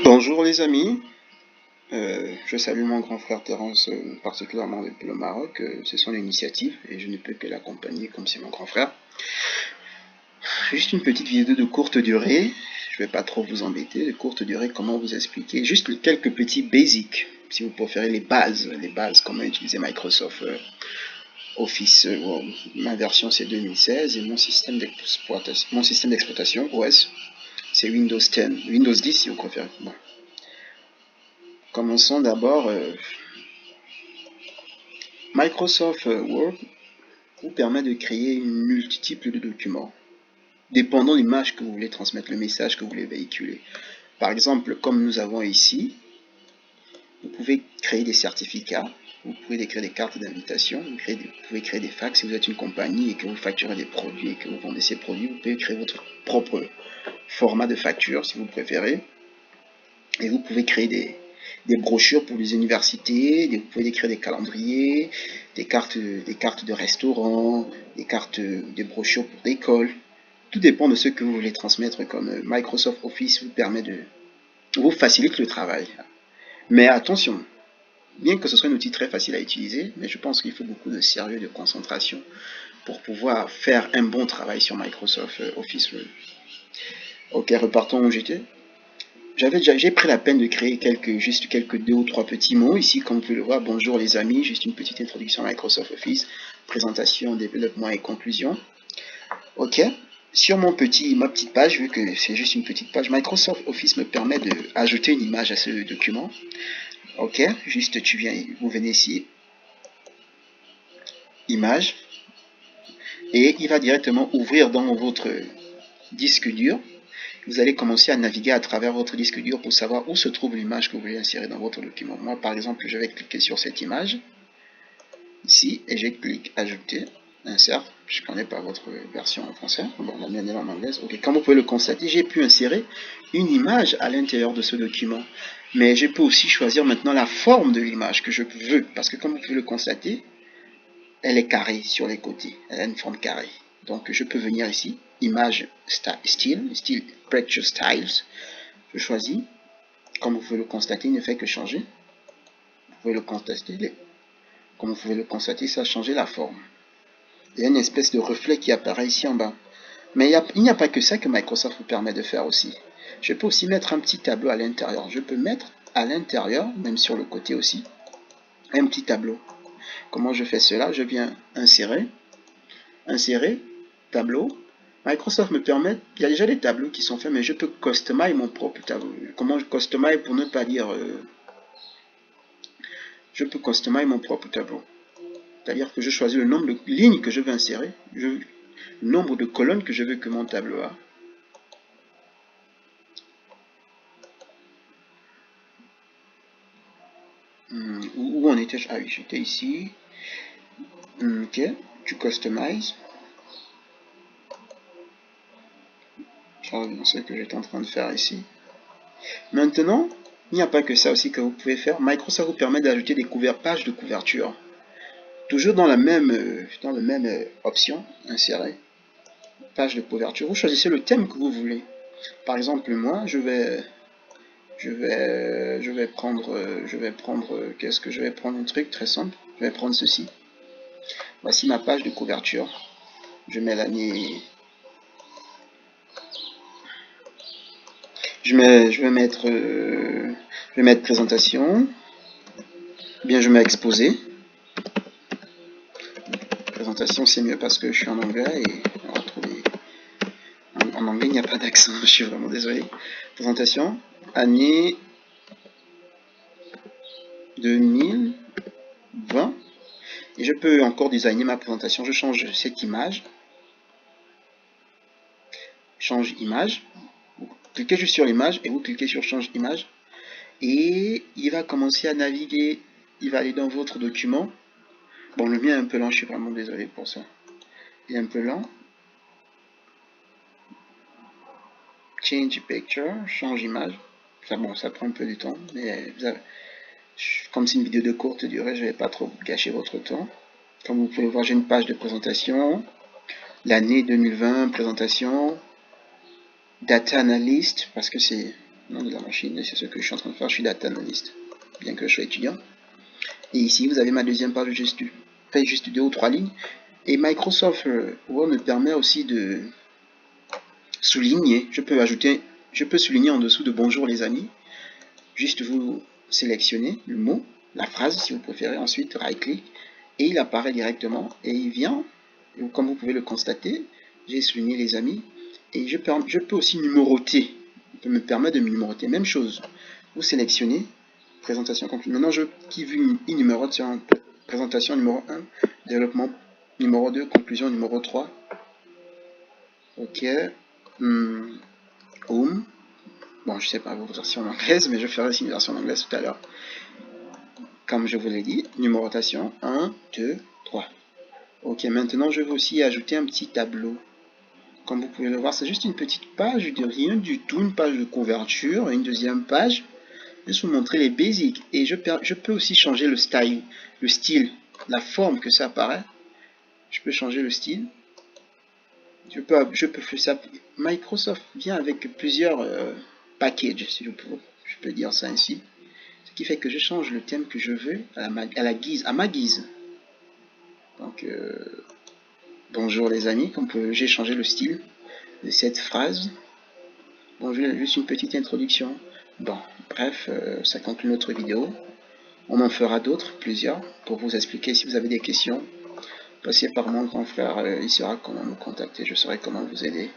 Bonjour les amis. Je salue mon grand frère Terence, particulièrement depuis le Maroc. C'est son initiative et je ne peux que l'accompagner comme c'est mon grand frère. Juste une petite vidéo de courte durée. Je ne vais pas trop vous embêter. De courte durée, comment vous expliquer juste quelques petits basics, si vous préférez les bases, comment utiliser Microsoft Office. Ma version c'est 2016 et mon système d'exploitation OS c'est Windows 10, Windows 10 si vous préférez. Bon. Commençons d'abord. Microsoft Word vous permet de créer une multitude de documents, dépendant de l'image que vous voulez transmettre, le message que vous voulez véhiculer. Par exemple, comme nous avons ici, vous pouvez créer des certificats, vous pouvez créer des cartes d'invitation, vous pouvez créer des fax. Si vous êtes une compagnie et que vous facturez des produits et que vous vendez ces produits, vous pouvez créer votre propre format de facture si vous préférez. Et vous pouvez créer des brochures pour les universités, vous pouvez créer des calendriers, des cartes de restaurants, des brochures pour l'école. Tout dépend de ce que vous voulez transmettre, comme Microsoft Office vous facilite le travail. Mais attention, bien que ce soit un outil très facile à utiliser, mais je pense qu'il faut beaucoup de sérieux et de concentration pour pouvoir faire un bon travail sur Microsoft Office. Ok, repartons où j'étais. J'ai pris la peine de créer juste quelques 2 ou 3 petits mots ici, comme vous pouvez le voir. Bonjour les amis, juste une petite introduction à Microsoft Office, présentation, développement et conclusion. Ok, sur ma petite page, vu que c'est juste une petite page, Microsoft Office me permet d'ajouter une image à ce document. Ok, juste vous venez ici, image, et il va directement ouvrir dans votre disque dur. Vous allez commencer à naviguer à travers votre disque dur pour savoir où se trouve l'image que vous voulez insérer dans votre document. Moi, par exemple, je vais cliquer sur cette image, ici, et je clique ajouter, insert. Je ne connais pas votre version en français. Bon, la mienne est en anglaise. Ok, comme vous pouvez le constater, j'ai pu insérer une image à l'intérieur de ce document. Mais je peux aussi choisir maintenant la forme de l'image que je veux, parce que comme vous pouvez le constater, elle est carrée sur les côtés. Elle a une forme carrée. Donc, je peux venir ici, image style picture styles. Je choisis. Comme vous pouvez le constater, il ne fait que changer. Vous pouvez le constater. Comme vous pouvez le constater, ça a changé la forme. Il y a une espèce de reflet qui apparaît ici en bas. Mais il n'y a pas que ça que Microsoft vous permet de faire aussi. Je peux aussi mettre un petit tableau à l'intérieur. Je peux mettre à l'intérieur, même sur le côté aussi, un petit tableau. Comment je fais cela? Je viens insérer, tableau. Microsoft me permet, il y a déjà des tableaux qui sont faits, mais je peux customiser mon propre tableau. Comment je customize pour ne pas dire... je peux customiser mon propre tableau. C'est-à-dire que je choisis le nombre de lignes que je veux insérer, le nombre de colonnes que je veux que mon tableau a. Où on était? Ah oui, j'étais ici. Ok, tu customises. Je reviens ce que j'étais en train de faire ici. Maintenant, il n'y a pas que ça aussi que vous pouvez faire. Microsoft vous permet d'ajouter des pages de couverture. Toujours dans la même option, insérer, page de couverture. Vous choisissez le thème que vous voulez. Par exemple, moi, je vais prendre, qu'est-ce que je vais prendre? Un truc très simple. Je vais prendre ceci. Voici ma page de couverture. Je mets l'année. Je vais mettre présentation. Bien, je mets exposé. Présentation, c'est mieux parce que je suis en anglais et on va trouver. En anglais, il n'y a pas d'accent. Je suis vraiment désolé. Présentation. Année 2020. Et je peux encore designer ma présentation. Je change cette image. Change image. Vous cliquez juste sur l'image et vous cliquez sur change image. Et il va commencer à naviguer. Il va aller dans votre document. Bon, le mien est un peu lent. Je suis vraiment désolé pour ça. Il est un peu lent. Change picture. Change image. Ça, bon, ça prend un peu de temps. Mais comme c'est une vidéo de courte durée, je ne vais pas trop gâcher votre temps. Comme vous pouvez voir, j'ai une page de présentation. L'année 2020, présentation. Data analyst, parce que c'est nom de la machine, et c'est ce que je suis en train de faire. Je suis data analyst, bien que je sois étudiant. Et ici, vous avez ma deuxième page, fait juste 2 ou 3 lignes. Et Microsoft Word me permet aussi de souligner. Je peux souligner en dessous de bonjour les amis. Juste vous sélectionnez le mot, la phrase si vous préférez, ensuite right-click, et il apparaît directement, et il vient, comme vous pouvez le constater, j'ai souligné les amis, et je peux aussi numéroter. Il peut me permettre de numéroter. Même chose, vous sélectionnez, présentation complète. Maintenant, qui veut une numérote sur un présentation numéro 1, développement numéro 2, conclusion numéro 3. Ok. Home. Bon, je sais pas votre version anglaise, mais je ferai aussi une version anglaise tout à l'heure. Comme je vous l'ai dit, numérotation 1, 2, 3. Ok, maintenant je vais aussi ajouter un petit tableau. Comme vous pouvez le voir, c'est juste une petite page de rien du tout, une page de couverture, une deuxième page. Juste vous montrer les basics. Et je peux aussi changer le style, la forme que ça apparaît. Je peux changer le style. Je peux faire ça. Microsoft vient avec plusieurs packages, si je peux dire ça ainsi. Ce qui fait que je change le thème que je veux à ma guise. Donc, bonjour les amis, j'ai changé le style de cette phrase. Bon, juste une petite introduction. Bon, bref, ça conclut notre vidéo. On en fera d'autres, plusieurs, pour vous expliquer. Si vous avez des questions, passez par mon grand frère, il saura comment me contacter, je saurai comment vous aider.